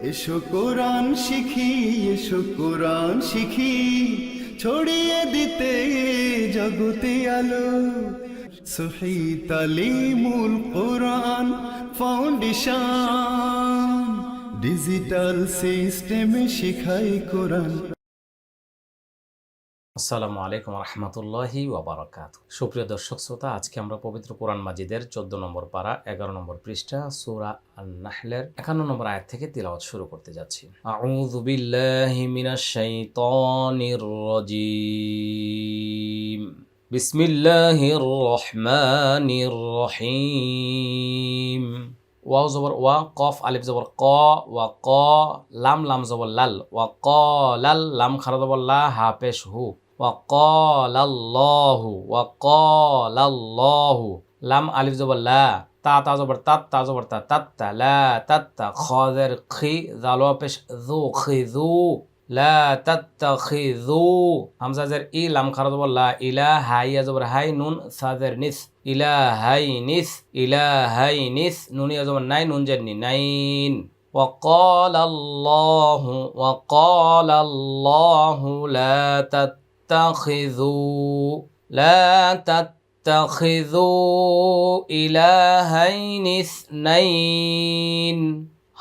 এসো কোরআন শিখি, এসো কোরআন শিখি, ছড়িয়ে দিতে জগতে আলো। সহি তালিমুল কোরআন ফাউন্ডেশন, ডিজিটাল সিস্টেমে শিখাই কোরআন। আসসালামু আলাইকুম রহমতুল্লাহি ওয়াবারাকাত। সুপ্রিয় দর্শক শ্রোতা, আজকে আমরা পবিত্র কোরআন মাজিদের 14 নম্বর পারা 11 নম্বর পৃষ্ঠা সূরা আন-নাহলের 51 নম্বর আয়াত থেকে তিলাওয়াত শুরু করতে যাচ্ছি। আউযু বিল্লাহি মিনাশ শাইতানির রাজীম। বিসমিল্লাহির রহমানির রহিম। ওয়াও জবর ওয়া, কফ আলিফ জবর ক, ওয়া ক, লাম লাম জবর লাল, ওয়া ক লাল, লাম খারা জবর লা, হা পেশ হু, ওয়া ক্বালাল্লাহু, ওয়া ক্বালাল্লাহু, লাম আলিফ জবর লা, তা তা জবর তাত, তা জবর তা, তাত্তা লা তাত্তা, খ জের খি, জাল ওয়া পেশ যু, খিযু, লা তাত্তাখিযু, হামজা জের ই, লাম খারা জবর লা, ইলা, হাইয়া জবর হাই, নুন সা জের নিস, ইলাহাইনিস, ইলাহাইনিস, নুন ইয়া জবর নাই, নুন জের নি, নাইন। ওয়াকালাল্লাহু, ওয়াকালাল্লাহু লা তাত্তাখিযু, লা তাত্তাখিযু ইলাহাইনি ইসনাইন।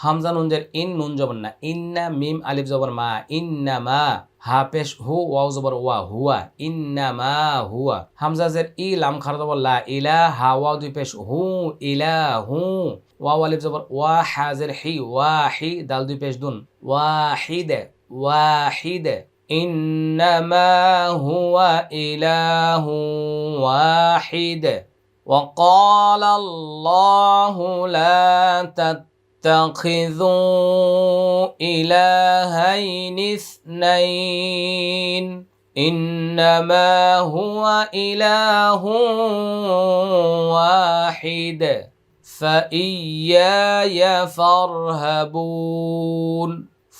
হামজা নুন জের ইন, নুন জবর না, ইন্না, মিম আলিফ জবর মা, ইন্নামা, হা পেশ হু, ওয়াও জবর ওয়া, হুয়া, ইন্নামা হুয়া, হামজা জের ই, লাম খারা জবর লা, ইলা, হা ওয়াও দুই পেশ হু, ইলা হু, ওয়াও আলিফ জবর ওয়া, হা জের হি, ওয়াহি, দাল দুই পেশ দুন, ওয়াহিদে, ওয়াহিদে, ইন্নামা হুয়া ইলাহু ওয়াহিদ। وقال الله لا تتخذوا إلهين اثنين إنما هو إله واحد فإياي فارهبون।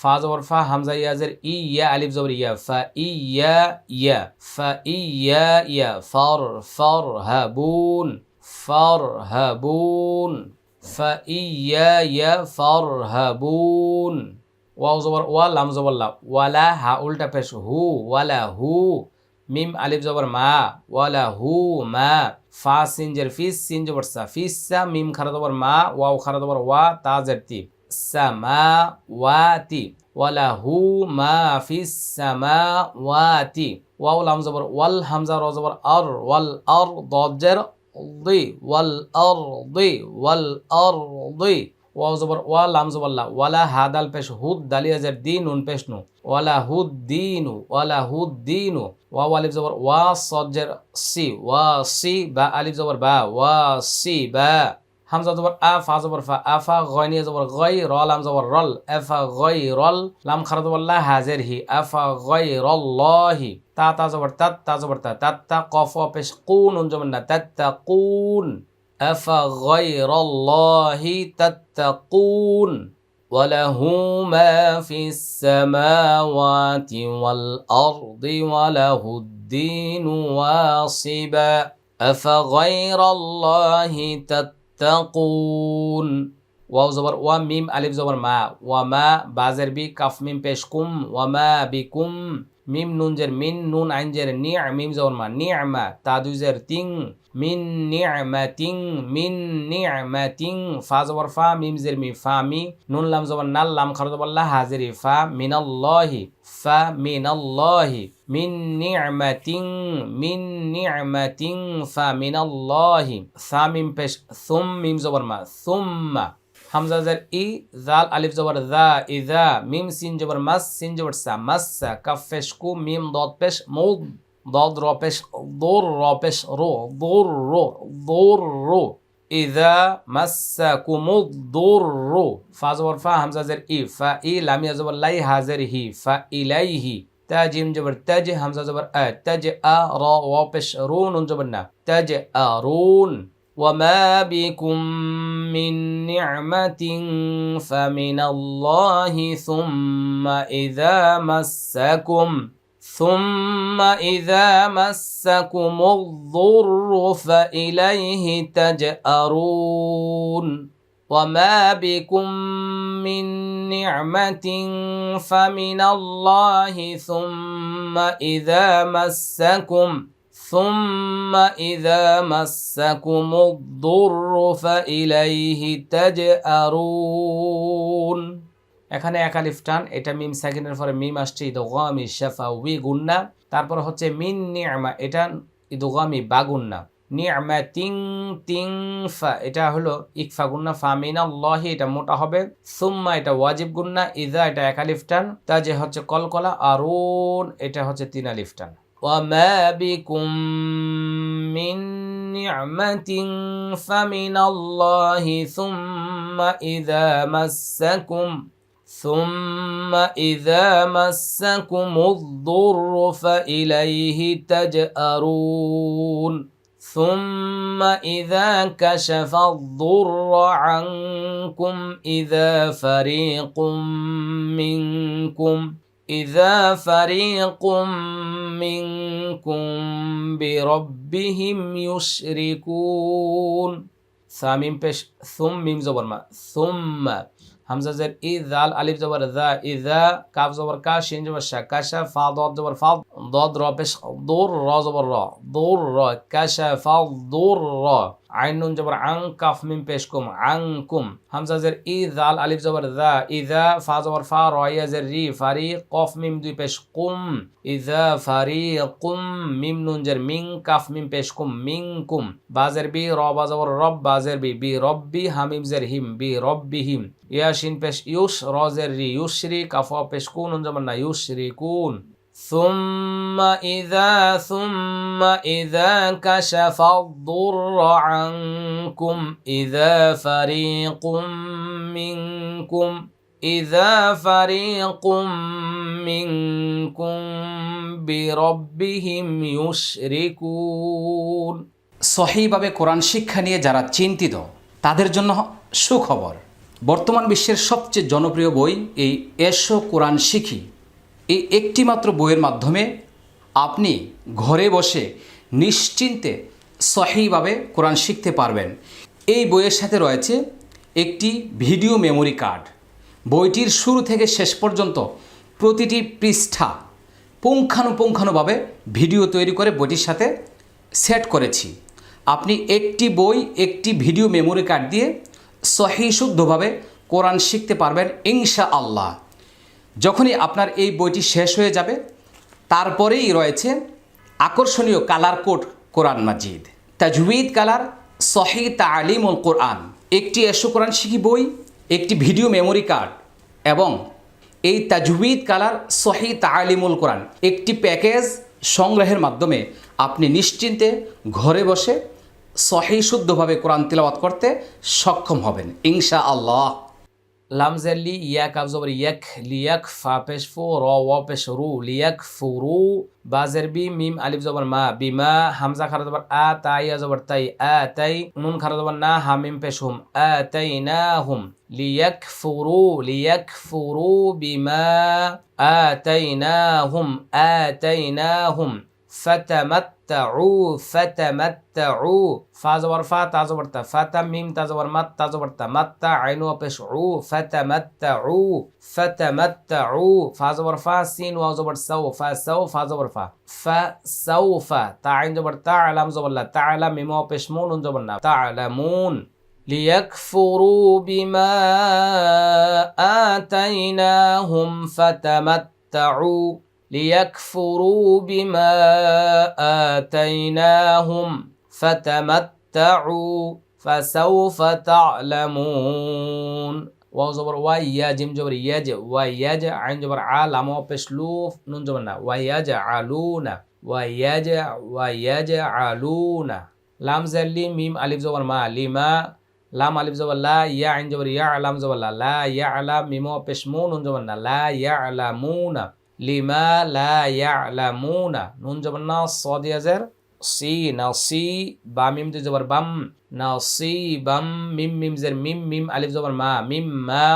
ফা জবর ফা, হামজা ইয়া জের ই, ইয়া আলিফ জবর ইয়া, ফা ইয়া ইয়া, ফা ইয়া ইয়া, for for Habun, for Habun, ফা ইয়া ইয়া ফর হাবুন। ওয়াও জবর ওয়া, লাম জবর লা, ওয়ালা, হা উল্টা পেশ হু, ওয়ালা হু, মিম আলিফ জবর মা, ওয়ালা হু মা, ফা সিন জের ফিস, সিন জবর সা, ফিসা, মিম খারা জবর মা, ওয়াও খারা জবর ওয়া, তা জের তি, সামাওয়াতি, ওয়ালাহু মা ফিস সামাওয়াতি, ওয়াও লাম জবর ওয়াল, হামজা র জবর আর, ওয়াল আর, দদ জের দি, ওয়াল আর দি, ওয়াল আর দি, ওয়াও জবর ওয়া, লাম জবর লা, ওয়ালা, হা দাল পেশ হুদ, দালিয়া জের দিন, নুন পেশ নু, ওয়ালা হুদ দিনু, ওয়ালা হুদ দিনু, ওয়াও আলিফ জবর ওয়া, সদ জের সি, ওয়া সি, বা আলিফ জবর বা, ওয়া সি বা, হামজা জবর আ, ফা জবর ফা, আফা, গয়নিয়া জবর গয়, র লাম জবর রল, আফা গয় রল, লাম খারা জবর লা, হাজের হি, আফা গয় রল্লাহি, তা তা জবর তাত, তা জবর তা, তাত্তা, কফ পেশ কু, নুন জবর না, তাত্তাকুন, আফা গয় রল্লাহি তাত্তাকুন। وله ما في السماوات والأرض وله الدين واصبا أفغير الله تتقون। ওয়াও জবর ওয়া, মিম আলিফ জবর মা, ওয়া মা, বাজের বি, কাফ মিম পেশ কুম, ওয়া মা বিকুম, মিম নুন জের মিন, নুন আইন জের নি, মিম জবর মা, নি'মা, তা দুই জের তিং, মিন নি'মাতিং, মিন নি'মাতিং, ফা জবর ফা, মিম জের মি, ফা মি, নুন লাম জবর নাল, লাম খারা জবর লা, হাজেরি, ফা মিনাল্লাহি, ফা মিনাল্লাহি, মিন নি'মাতিং, মিন নি'মাতিং, ফা মিনাল্লাহি, সা মিম পেশ সুম, মিম জবর মা, সুম্মা, হামজা জের ই, জাল আলিফ জবর যা, ইযা, মিম সিন জবর মাস, সিন জবর সা, মাসসা, কাফ পেশ কু, মিম দদ পেশ মুদ, দদ র পেশ দোর, র পেশ রো, দোর রো, দোর রো, ইযা মাসসাকুমুদ দুররু, ফা জবর ফা, হামজা জের ই, ফা ই, লাম ইয়া জবর লাই, হাজের হি, ফা ইলাইহি, তা জিম জবর তাজ, হামজা জবর আ, তাজ আ, র ওয়া পেশ রু, নুন জবর না, তাজ আরুন। وما بكم من نعمة فمن الله ثم إذا مسكم الضر فإليه تجأرون وما بكم من نعمة فمن الله ثم إذا مسكم الضر فإليه تجأرون। এখানে এক আলিফ টান, এটা মিম সাকিনের পরে মিম আসছে ইদগামি শাফাউই গুন্না, তারপর হচ্ছে মিন নি'মা, এটা ইদগামি বা গুন্না, নি'মা তিং তিং ফা, এটা হলো ইকফা গুন্না, ফা মিনাল্লাহি এটা মোটা হবে, সুম্মা এটা ওয়াজিব গুন্না, ইযা এটা এক আলিফ টান, তাজে হচ্ছে কলকলা, আরুন এটা হচ্ছে তিন আলিফ টান। ওয়ামা বিকুম মিন নি'মাতিন ফামিনাল্লাহি ثم إذا مسكم الضر فإليه تجأرون ثم إذا كشف الضر عنكم إذا فريق منكم بربهم يشركون। সামিম পেশ সুম মিম জবর মা, সুম্মা হামজা জের ই জাল আলিফ জবর যা, ইযা কাফ জবর কা, শিন জবর শা, কাশা ফা দাদ জবর ফা, দাদ র পেশ দুর, র জবর র, দুর র, কাশা ফা দুর র, আইন নুন জবর আং, কাফ মিম পেশ কুম, আংকুম, হামজা জের ই জাল আলিফ জবর যা, ইযা ফা জবর ফা, র ইয়া জের রি, ফারি কফ মিম দুই পেশ কুম, ইযা ফারিকুম, মিম নুন জের মিং, কাফ মিম পেশ কুম, মিংকুম, বাজের বি, র বা জবর রব, বাজের বি, বি রব্বি, হামিম জের হিম, বি রব্বিহিম, ইয়া শিন পেশ ইউশ, র জের রি, ইউশরি, কাফ পেশ কুন, নুন জবর না, ইউশরিকুন। ثم إذا كشف الضر عنكم إذا فريق منكم بربهم يشركون। সহিভাবে কোরআন শিক্ষা নিয়ে যারা চিন্তিত তাদের জন্য সুখবর। বর্তমান বিশ্বের সবচেয়ে জনপ্রিয় বই এই এসো কোরআন শিখি, এই একটি মাত্র বইয়ের মাধ্যমে আপনি ঘরে বসে নিশ্চিন্তে সহিভাবে কোরআন শিখতে পারবেন। এই বইয়ের সাথে রয়েছে একটি ভিডিও মেমোরি কার্ড। বইটির শুরু থেকে শেষ পর্যন্ত প্রতিটি পৃষ্ঠা পুঙ্খানুপুঙ্খানুভাবে ভিডিও তৈরি করে বইটির সাথে সেট করেছি। আপনি একটি বই একটি ভিডিও মেমোরি কার্ড দিয়ে সহি শুদ্ধভাবে কোরআন শিখতে পারবেন ইনশাআল্লাহ। যখনই আপনার এই বইটি শেষ হয়ে যাবে তারপরেই রয়েছে আকর্ষণীয় কালার কোড কোরআন মাজিদ, তাজউইদ কালার, সহি তালিমুল কোরআন, একটি এসো কোরআন শিখি বই, একটি ভিডিও মেমোরি কার্ড এবং এই তাজউইদ কালার সহি তালিমুল কোরআন একটি প্যাকেজ সংগ্রহের মাধ্যমে আপনি নিশ্চিন্তে ঘরে বসে সহি শুদ্ধভাবে কোরআন তিলাওয়াত করতে সক্ষম হবেন ইনশাআল্লাহ। লামজেলি ইয়া কাফ জবর ইয়াক, লিয়াক ফা পেশ ফু, র ওয়া পেশ রু, লিয়াক ফুরু, বাজের বি, মিম আলিফ জবর মা, বিমা, হামজা খারা জবর আ, তাই ইয়া জবর তাই, আ তাই, নুন খারা জবর না, হা মিম পেশ হুম, আ তাই না হুম, লিয়াক ফুরু বিমা আ তাই না হুম, فتمتعوا فا زبر فا تا زبر تا، فتا ميم تا زبر مت تا زبر تا، مت عين وبش عو، فتمتعوا فا زبر فا سين واو زبر سو، فا زبر فسوف تا عين زبر تا، علم زبر لا، تعلم ميم وبش مون زبر نا، تعلمون، ليكفروا بما آتيناهم فتمتعوا ليكفروا بما آتيناهم فتمتعوا فسوف تعلمون। واو زبر ويا، جيم جبر يج، ويج، عين جبر ع، لام وبش لوف، نون جبر نا، ويجعلون، لام زلي، ميم ألف زبر ما، لما، لام ألف زبر لا، يا عين جبر يا، لام زبر لا، لا يعلم، ميم وبش مو، نون جبر نا، لا يعلمون، লিমা লা ইয়ালামুনা, নুন জবর না, সদ ইয়াজের সি, নাসি, বা মিম দুই জবর বাম, নাসিবাম, মিম মিম জের মিম, মিম আলিফ জবর মা, মিম্মা,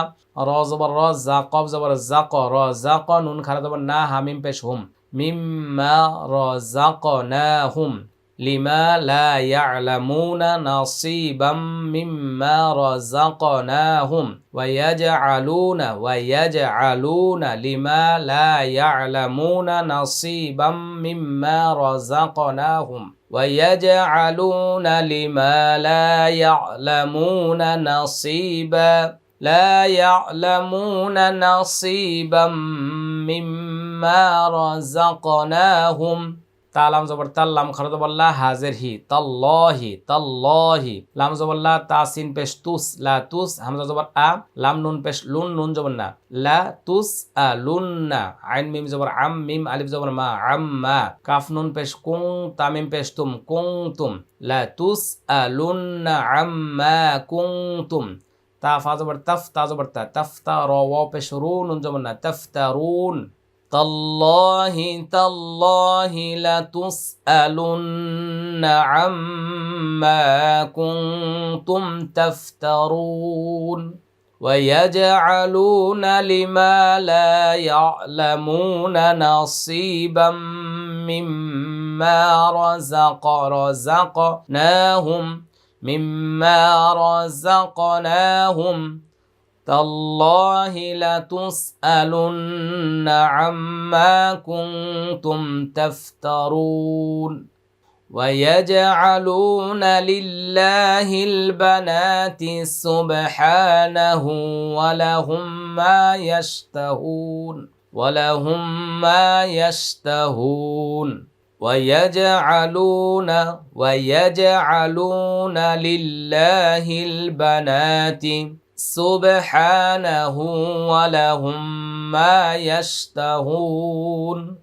র জবর র, জা কফ জবর জাক, র জাক, নুন খারা জবর না, হা মিম পেশ হুম, মিম্মা রাযাকনাহুম, লিমা লা ইয়ালামুনা নাসিবাম মিম্মা রাযাকনাহুম ওয়া ইয়াজআলুনা লিমা লা ইয়ালামুনা নাসিবাম মিম্মা রাযাকনাহুম ওয়া ইয়াজআলুনা লিমা লা ইয়ালামুনা নাসিবা لا يعلمون نصيبا مما رزقناهم তালাম জবর তাল্লাম খারদ বল্লা হাজের হি তাল্লাহি তাল্লাহি লাম জবর লা তাসিন পেশ তুস লা তুস হামজা জবর আ লাম নুন পেশ লুন নুন জবর না লা তুস আ লুন্না আইন মিম জবর আম মিম আলিফ জবর মা আম্মা কাফ নুন পেশ কুং তামিম পেশ তুম কুংতুম লা তুস আ লুন্না আম্মা কুংতুম তা ফা জবর তাফ তা জবর তা তাফতা র ওয়া পেশ রু নুন জবর না তাফতারুন তাল্লাহি তাল্লাহি লাতুসআলুন্না আম্মা কুনতুম তাফতারুন ويجعلون لما لا يعلمون نصيبا مما رزقناهم تالله لتسألن عما كنتم تفترون ويجعلون لله البنات سبحانه ولهم ما يشتهون ويجعلون لله البنات سبحانه ولهم ما يشتهون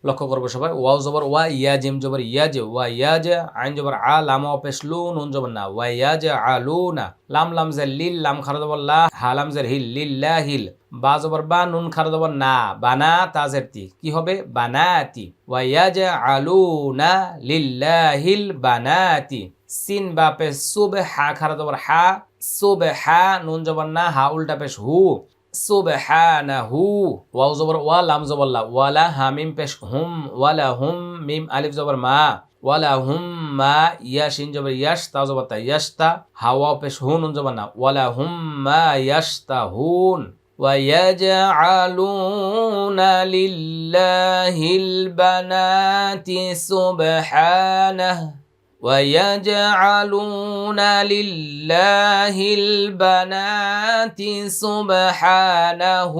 লক্ষ্য করবো সবাই ওয়াও জবর ওয়া ইয়া জিম জবর ইয়াজ ওয়া ইয়াজ আইন জবর আ লাম ওয়া পেশ লু নুন জবর না ওয়া ইয়াজ আলুনা লাম লাম জের লিল লাম খারা জবর লা হা লাম জের হিল লিল্লাহিল বা জবর বা নুন খারা জবর না বানা তাজের তি কি হবে বানাতি ওয়া ইয়াজ আলুনা লিল্লাহিল বানাতি সিন বা পেশ সুবহা খারা জবর হা সুবহা নুন জবর না হা উল্টা পেশ হু সুবহানাহু ওয়াও জবর ওয়া লাম জবর লা ওয়ালা হামিম পেশ হুম ওয়ালা হুম মিম আলিফ জবর মা ওয়ালা হুম মা ইয়া শিন জবর ইয়াশ তা জবর তা ইয়াশতা হাওয়া পেশ হুন নুন জবর না ওয়ালা হুম মা ইয়াশতাহুন ويجعلون لله البنات سبحانه ويجعلون لله البنات سبحانه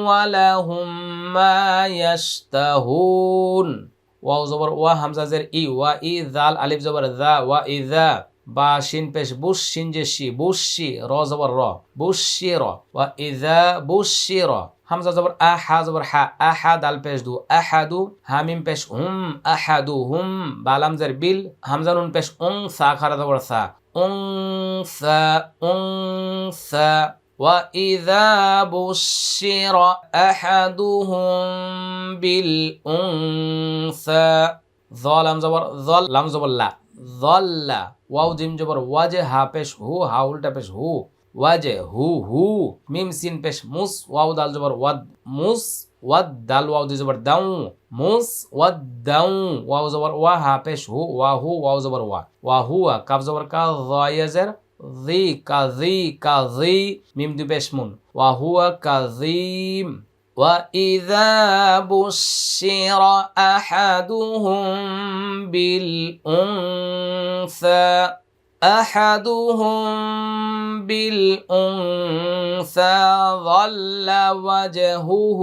ولهم ما يشتهون واو زبر وا همزه زر ই ওয়া ই জাল আলিফ জবর যা ওয়া ইযা বা শিন পেশ বুশ শিন যে শি বুশি র জবর র বুশির ওয়া ইযা বুশির হামজা জবর আ হা জবর হা আহাদ আল পেশ দু আহাদু হামিম পেশ হুম আহাদু হুম বালাম জের বিল হামজা নুন পেশ উং সা খারা জবর সা উং সা ওয়া ইযা বুশিরা আহাদুহুম বিল উনসা যালাম জবর যাল লাম জবর লা যাল্লা ওয়াও জিম জবর ওয়াজে হা পেশ হু হা উল্টা পেশ হু ওয়াজে হু মিম সিন পেশ মুস ওয়াও দাল জবর ওয়াদ মুস ওয়াদ দাল ওয়াও দি জবর দাউ মুস ওয়াদ দাউ ওয়াও জবর ওয়া হা পেশ হু ওয়াও জবর ওয়া হুয়া কাফ জবর কা যায়াজের জি কাজি মিম দু পেশ মুন ওয়া হুয়া কাযীম وإذا بشر أحدهم بالأنثى ظل وجهه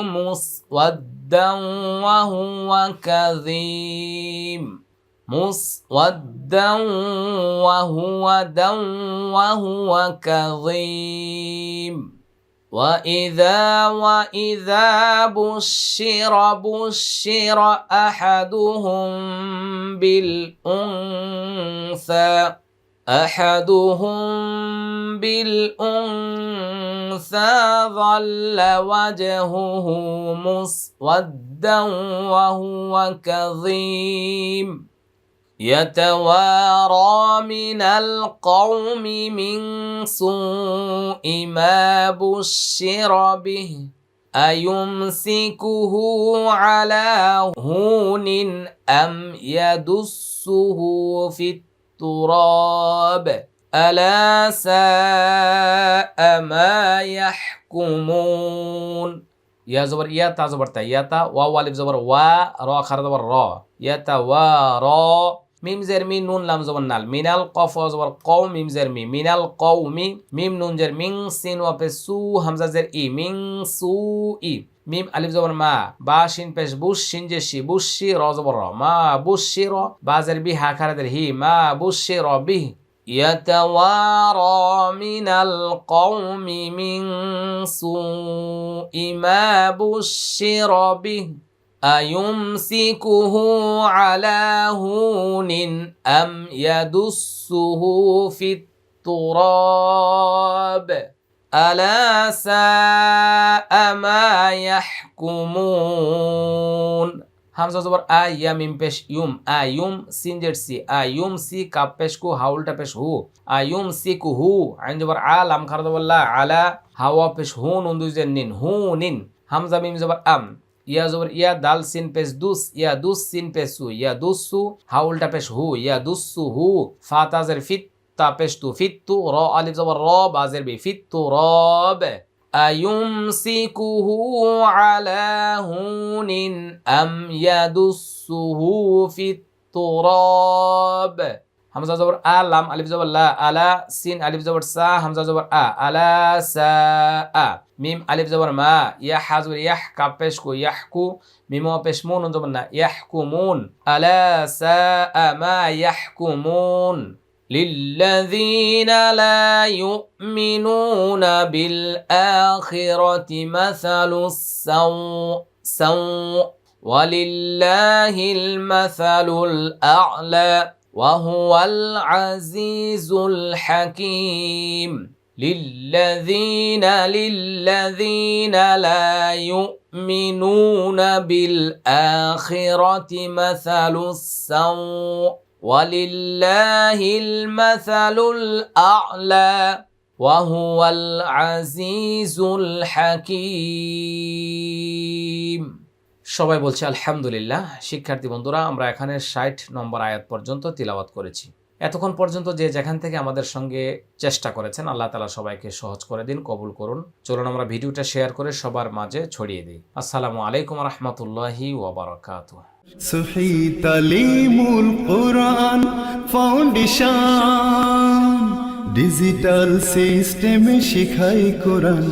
مسودا وهو كظيم وهو كظيم وإذا بشر أحدهم بالأنثى ظل وجهه مسودا وهو كظيم يتوارى من القوم من سوء ما بشر به আয়ুমসিকুহু আলা হুনিন আম ইয়াদুসসুহু ফিত তুরাব আলা সাআ মা ইয়াহকুমুন। ইয়া জবর ইয়া, তা জবর তা, ইয়াতা, ওয়া আলিফ জবর ওয়া, র খারা জবর র, ইয়াতা ওয়া র, মিম জের মি, নুন লাম জবর নাল, মিনাল কফ ওয়া জবর কও, মিম জের মি, মিনাল কওমি, মিম নুন জের মিং, সিন ওয়া পেশ সু, হামজা জের ই, মিং সু ই, মিম আলিফ জবর মা, বা শিন পেশ বুশ, শিন জের শি, বুশি, র জবর র, মা বুশি র, বা জের বি, হা খারা জের হি, মা বুশি র বিহি। يتوارى من القوم من سوء ما بشر به أيمسكه على هون أم يدسه في التراب ألا ساء ما يحكمون। হামজা জবর আ, ইয়া মিম পেশ ইউম, আয়ুম, সিন জের সি, আয়ুম সি, কাপ পেশ কু, হাউলটা পেশ হু, আয়ুম সি কু হু, আইন জবর আ, লাম খারা জবর লা, আলা, হাওয়া পেশ হু, নুন দুই জের নিন, হু নিন, হামজা মিম জবর আম, ইয়া জবর ইয়া, দাল সিন পেশ দুস, ইয়া দুস সিন পেশ সু, ইয়া দুসু, হাউলটা পেশ হু, ইয়া দুসু হু, ফা তাজের ফিত, তা পেশ তু, ফিত্তু, র আলিফ জবর র, বাজের বি, ফিত্তু রব। أيمسكه على هون أم يدسه في التراب হামজা জবর আ, লাম আলিফ জবর লা, আলা, সিন আলিফ জবর সা, হামজা জবর আ, আলা সা আ, মিম আলিফ জবর মা, ইয়া হা জবর ইয়াহ, কাপ পেশ কু, ইয়াহকু, মিম ওয়া পেশ মুন, নুন জবর না, ইয়াহকুমুন, আলা সা মা ইয়াহকুমুন। للذين لا يؤمنون بالآخرة مثل السوء ولله المثل الأعلى وهو العزيز الحكيم। للذين لا يؤمنون بالآخرة مثل السوء ولله المثل الأعلى وهو العزيز الحكيم। সবাই বলছে আলহামদুলিল্লাহ। শিক্ষার্থী বন্ধুরা, আমরা এখানে 60 নম্বর আয়াত পর্যন্ত তিলাওয়াত করেছি। এতক্ষণ পর্যন্ত যে যেখান থেকে আমাদের সঙ্গে চেষ্টা করেছেন, আল্লাহ তাআলা সবাইকে সহজ করে দিন, কবুল করুন। চলুন আমরা ভিডিওটা শেয়ার করে সবার মাঝে ছড়িয়ে দিই। আসসালামু আলাইকুম ওয়া রাহমাতুল্লাহি ওয়া বারাকাতুহু। সহি তালিমুল কোরআন ফাউন্ডেশন ডিজিটাল সিস্টেমে শিখাই কোরআন।